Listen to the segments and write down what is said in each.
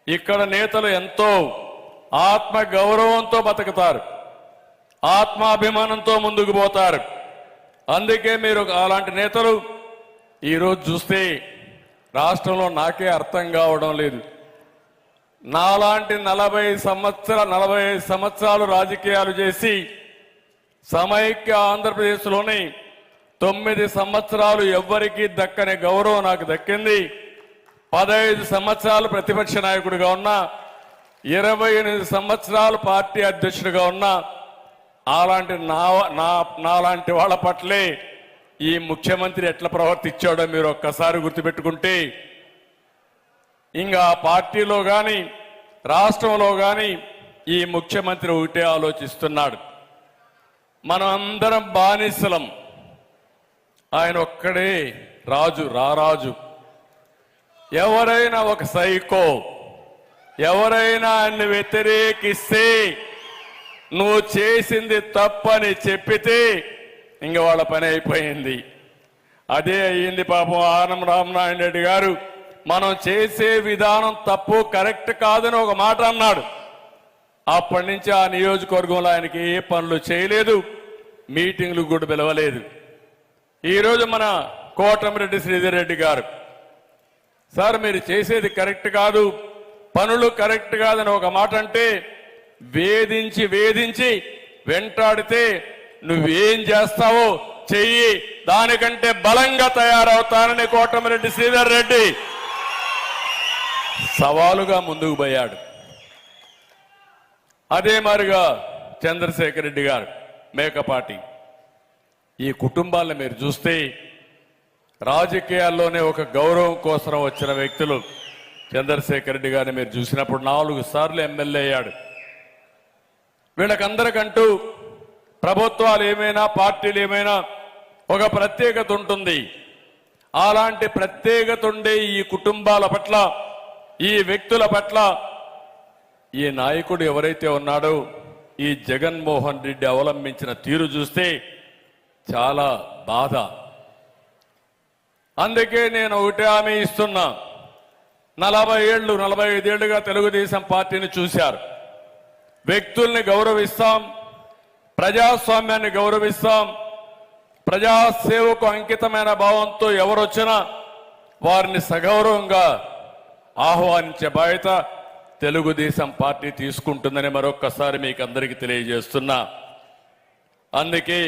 ఇక్కడ నేతలు ఎంతో ఆత్మ గౌరవంతో బతుకుతారు, ఆత్మాభిమానంతో ముందుకు పోతారు. అందుకే మీరు అలాంటి నేతలు ఈరోజు చూస్తే రాష్ట్రంలో నాకే అర్థం కావడం లేదు. నాలాంటి 40 సంవత్సరాలు రాజకీయాలు చేసి సమైక్య ఆంధ్రప్రదేశ్లోని 9 సంవత్సరాలు ఎవ్వరికీ దక్కని గౌరవం నాకు దక్కింది. 15 సంవత్సరాలు ప్రతిపక్ష నాయకుడిగా ఉన్నా, 28 సంవత్సరాలు పార్టీ అధ్యక్షుడిగా ఉన్నా, అలాంటి నాలాంటి వాళ్ళ పట్లే ఈ ముఖ్యమంత్రి ఎట్లా ప్రవర్తించాడో మీరు ఒక్కసారి గుర్తుపెట్టుకుంటే, ఇంకా పార్టీలో కానీ రాష్ట్రంలో కానీ ఈ ముఖ్యమంత్రి ఒకటే ఆలోచిస్తున్నాడు, మనం అందరం బానిసలం, ఆయన ఒక్కడే రాజు, రారాజు. ఎవరైనా ఒక సైకో ఎవరైనా ఆయన్ని వ్యతిరేకిస్తే, నువ్వు చేసింది తప్పని చెప్పితే ఇంక వాళ్ళ పని అయిపోయింది. అదే అయ్యింది పాపం ఆనం రామనారాయణ రెడ్డి గారు. మనం చేసే విధానం తప్పు, కరెక్ట్ కాదని ఒక మాట అన్నాడు. అప్పటి నుంచి ఆ నియోజకవర్గంలో ఆయనకి ఏ పనులు చేయలేదు, మీటింగ్లు కూడా పిలవలేదు. ఈరోజు మన కోటమిరెడ్డి శ్రీధర్ రెడ్డి గారు, సార్ మీరు చేసేది కరెక్ట్ కాదు, పనులు కరెక్ట్ కాదని ఒక మాట అంటే వేధించి వెంటాడితే నువ్వేం చేస్తావో చెయ్యి, దానికంటే బలంగా తయారవుతానని కోటమిరెడ్డి శ్రీధర్ రెడ్డి సవాలుగా ముందుకు పోయాడు. అదే మాదిరిగా చంద్రశేఖర్ రెడ్డి గారు, మేకపాటి, ఈ కుటుంబాలను మీరు చూస్తే రాజకీయాల్లోనే ఒక గౌరవం కోసం వచ్చిన వ్యక్తులు. చంద్రశేఖర్ రెడ్డి గారిని మీరు చూసినప్పుడు 4 సార్లు ఎమ్మెల్యే అయ్యాడు. వీళ్ళకందరికంటూ ప్రభుత్వాలు ఏమైనా పార్టీలు ఏమైనా ఒక ప్రత్యేకత ఉంటుంది. అలాంటి ప్రత్యేకత ఉండే ఈ కుటుంబాల పట్ల, ఈ వ్యక్తుల పట్ల ఈ నాయకుడు ఎవరైతే ఉన్నాడో ఈ జగన్మోహన్ రెడ్డి అవలంబించిన తీరు చూస్తే చాలా బాధ. అందుకే నేను ఒకటే హామీ ఇస్తున్నా, 45 ఏళ్లుగా తెలుగుదేశం పార్టీని చూశారు. వ్యక్తుల్ని గౌరవిస్తాం, ప్రజాస్వామ్యాన్ని గౌరవిస్తాం, ప్రజాసేవకు అంకితమైన భావంతో ఎవరొచ్చినా వారిని సగౌరవంగా ఆహ్వానించే బాధ్యత తెలుగుదేశం పార్టీ తీసుకుంటుందని మరొక్కసారి మీకు అందరికీ తెలియజేస్తున్నా. అందుకే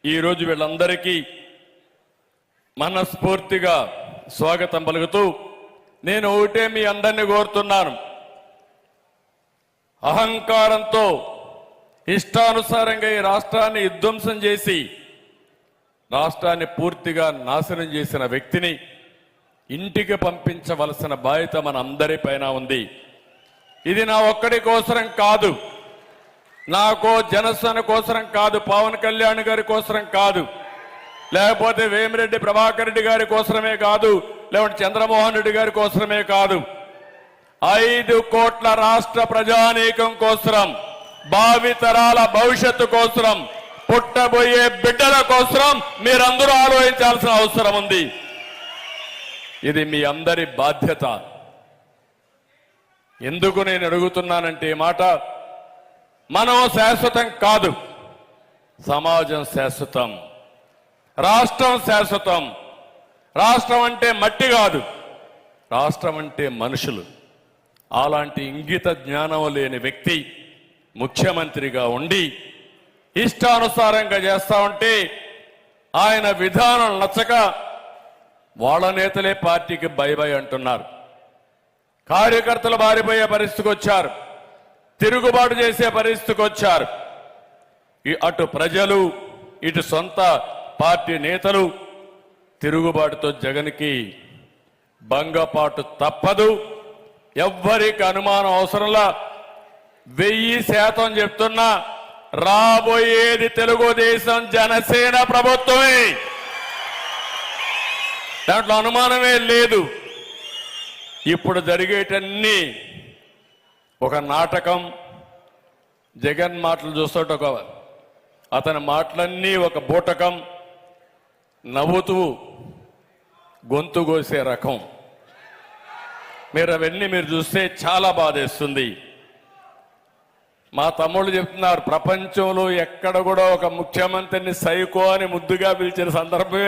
ఈరోజు వీళ్ళందరికీ మనస్ఫూర్తిగా స్వాగతం పలుకుతూ నేను ఒకటే మీ అందరినీ కోరుతున్నాను, అహంకారంతో ఇష్టానుసారంగా ఈ రాష్ట్రాన్ని విధ్వంసం చేసి రాష్ట్రాన్ని పూర్తిగా నాశనం చేసిన వ్యక్తిని ఇంటికి పంపించవలసిన బాధ్యత మన అందరిపైన ఉంది. ఇది నా ఒక్కడి కోసరం కాదు, నాకో జనసేన కోసరం కాదు, పవన్ కళ్యాణ్ గారి కోసరం కాదు, లేకపోతే వేమిరెడ్డి ప్రభాకర్ రెడ్డి గారి కోసమే కాదు, లేకపోతే చంద్రమోహన్ రెడ్డి గారి కోసమే కాదు, 5 కోట్ల రాష్ట్ర ప్రజానీకం కోసరం, భావితరాల భవిష్యత్తు కోసరం, పుట్టబోయే బిడ్డల కోసరం మీరందరూ ఆలోచించాల్సిన అవసరం ఉంది. ఇది మీ అందరి బాధ్యత. ఎందుకు నేను అడుగుతున్నానంటే ఈ మాట, మనం శాశ్వతం కాదు, సమాజం శాశ్వతం, రాష్ట్రం శాశ్వతం. రాష్ట్రం అంటే మట్టి కాదు, రాష్ట్రం అంటే మనుషులు. అలాంటి ఇంగిత జ్ఞానం లేని వ్యక్తి ముఖ్యమంత్రిగా ఉండి ఇష్టానుసారంగా చేస్తా ఉంటే ఆయన విధానం నచ్చక వాళ్ళ నేతలే పార్టీకి బై అంటున్నారు. కార్యకర్తలు బారిపోయే పరిస్థితికి వచ్చారు, తిరుగుబాటు చేసే పరిస్థితికి వచ్చారు. అటు ప్రజలు, ఇటు సొంత పార్టీ నేతలు తిరుగుబాటుతో జగన్కి భంగపాటు తప్పదు. ఎవ్వరికి అనుమానం అవసరంలా 1000% చెప్తున్నా, రాబోయేది తెలుగుదేశం జనసేన ప్రభుత్వమే, దాంట్లో అనుమానమే లేదు. ఇప్పుడు జరిగేటన్నీ ఒక నాటకం. జగన్ మాటలు చూస్తుంటే అతని మాటలన్నీ ఒక బూటకం, నవ్వుతూ గొంతు కోసే రకం. మీరు అవన్నీ మీరు చూస్తే చాలా బాధేస్తుంది. మా తమ్ముళ్ళు చెప్తున్నారు, ప్రపంచంలో ఎక్కడ కూడా ఒక ముఖ్యమంత్రిని సైకో అని ముద్దుగా పిలిచిన సందర్భమే